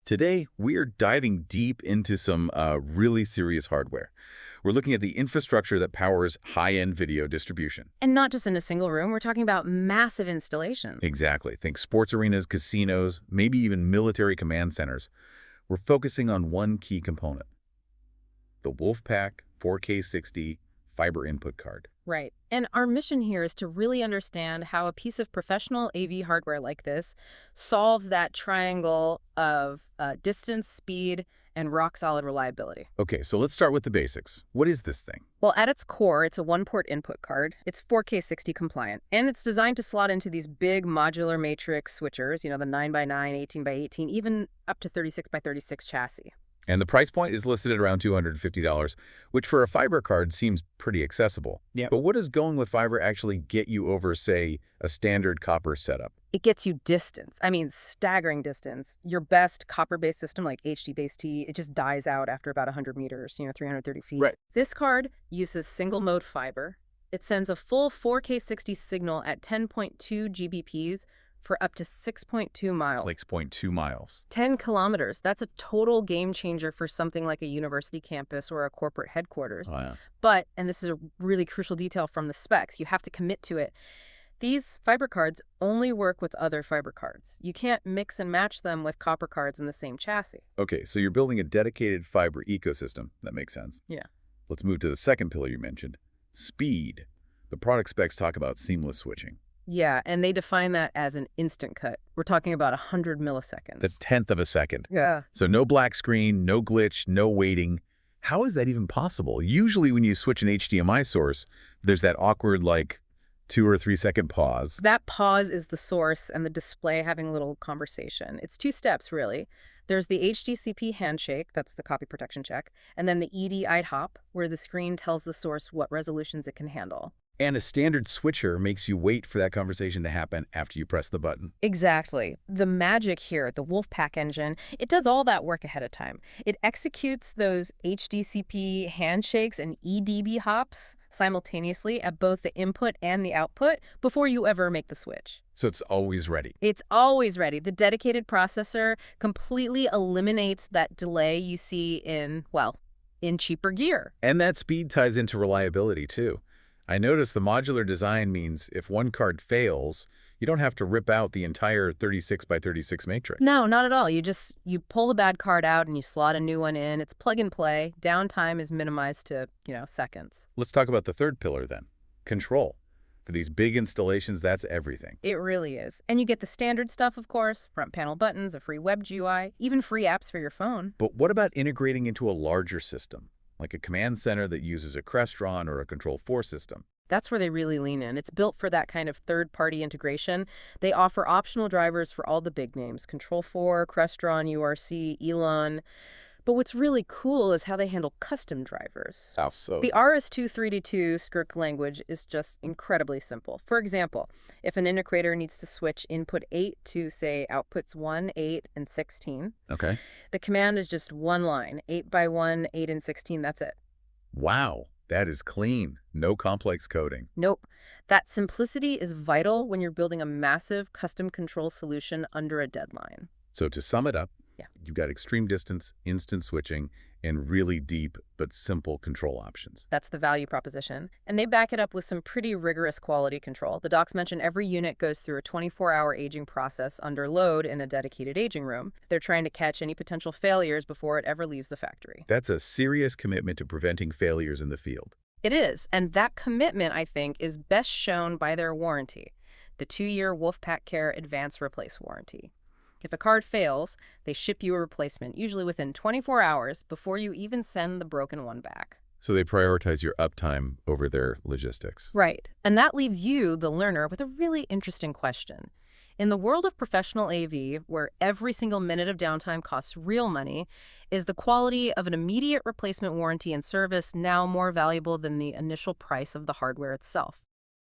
Today, we're diving deep into some really serious hardware. We're looking at the infrastructure that powers high-end video distribution. And not just in a single room, we're talking about massive installations. Exactly. Think sports arenas, casinos, maybe even military command centers. We're focusing on one key component, the WolfPack 4K60 fiber input card. Right. And our mission here is to really understand how a piece of professional AV hardware like this solves that triangle of distance, speed, and rock-solid reliability. Okay, so let's start with the basics. What is this thing? Well, at its core, it's a one-port input card. It's 4K60 compliant, and it's designed to slot into these big modular matrix switchers, the 9x9, 18x18, even up to 36x36 chassis. And the price point is listed at around $250, which for a fiber card seems pretty accessible. Yeah. But what does going with fiber actually get you over, say, a standard copper setup? It gets you distance. I mean, staggering distance. Your best copper-based system like HDTV, it just dies out after about 100 meters, 330 feet. Right. This card uses single-mode fiber. It sends a full 4K60 signal at 10.2 Gbps for up to 6.2 miles. Like 0.2 miles. 10 kilometers. That's a total game changer for something like a university campus or a corporate headquarters. Oh, yeah. But, and this is a really crucial detail from the specs, you have to commit to it. These fiber cards only work with other fiber cards. You can't mix and match them with copper cards in the same chassis. Okay, so you're building a dedicated fiber ecosystem. That makes sense. Yeah. Let's move to the second pillar you mentioned, speed. The product specs talk about seamless switching. Yeah, and they define that as an instant cut. We're talking about 100 milliseconds. The 10th of a second. Yeah. So no black screen, no glitch, no waiting. How is that even possible? Usually when you switch an HDMI source, there's that awkward, 2 or 3 second pause. That pause is the source and the display having a little conversation. It's 2 steps, really. There's the HDCP handshake, that's the copy protection check, and then the ED hop, where the screen tells the source what resolutions it can handle. And a standard switcher makes you wait for that conversation to happen after you press the button. Exactly. The magic here, the WolfPack engine, it does all that work ahead of time. It executes those HDCP handshakes and EDB hops simultaneously at both the input and the output before you ever make the switch. So it's always ready. It's always ready. The dedicated processor completely eliminates that delay you see in cheaper gear. And that speed ties into reliability, too. I noticed the modular design means if one card fails, you don't have to rip out the entire 36x36 matrix. No, not at all. You pull the bad card out and you slot a new one in. It's plug and play. Downtime is minimized to, seconds. Let's talk about the third pillar then, control. For these big installations, that's everything. It really is. And you get the standard stuff, of course, front panel buttons, a free web GUI, even free apps for your phone. But what about integrating into a larger system, like a command center that uses a Crestron or a Control4 system? That's where they really lean in. It's built for that kind of third-party integration. They offer optional drivers for all the big names, Control4, Crestron, URC, Elon. But what's really cool is how they handle custom drivers. How so? The RS-232 script language is just incredibly simple. For example, if an integrator needs to switch input 8 to, say, outputs 1, 8, and 16, Okay. the command is just one line, 8x1, 8 and 16, that's it. Wow, that is clean. No complex coding. Nope. That simplicity is vital when you're building a massive custom control solution under a deadline. So to sum it up, Yeah. you've got extreme distance, instant switching, and really deep but simple control options. That's the value proposition. And they back it up with some pretty rigorous quality control. The docs mention every unit goes through a 24-hour aging process under load in a dedicated aging room. They're trying to catch any potential failures before it ever leaves the factory. That's a serious commitment to preventing failures in the field. It is. And that commitment, I think, is best shown by their warranty, the 2-year WolfPack Care Advance Replace warranty. If a card fails, they ship you a replacement, usually within 24 hours before you even send the broken one back. So they prioritize your uptime over their logistics. Right. And that leaves you, the learner, with a really interesting question. In the world of professional AV, where every single minute of downtime costs real money, is the quality of an immediate replacement warranty and service now more valuable than the initial price of the hardware itself?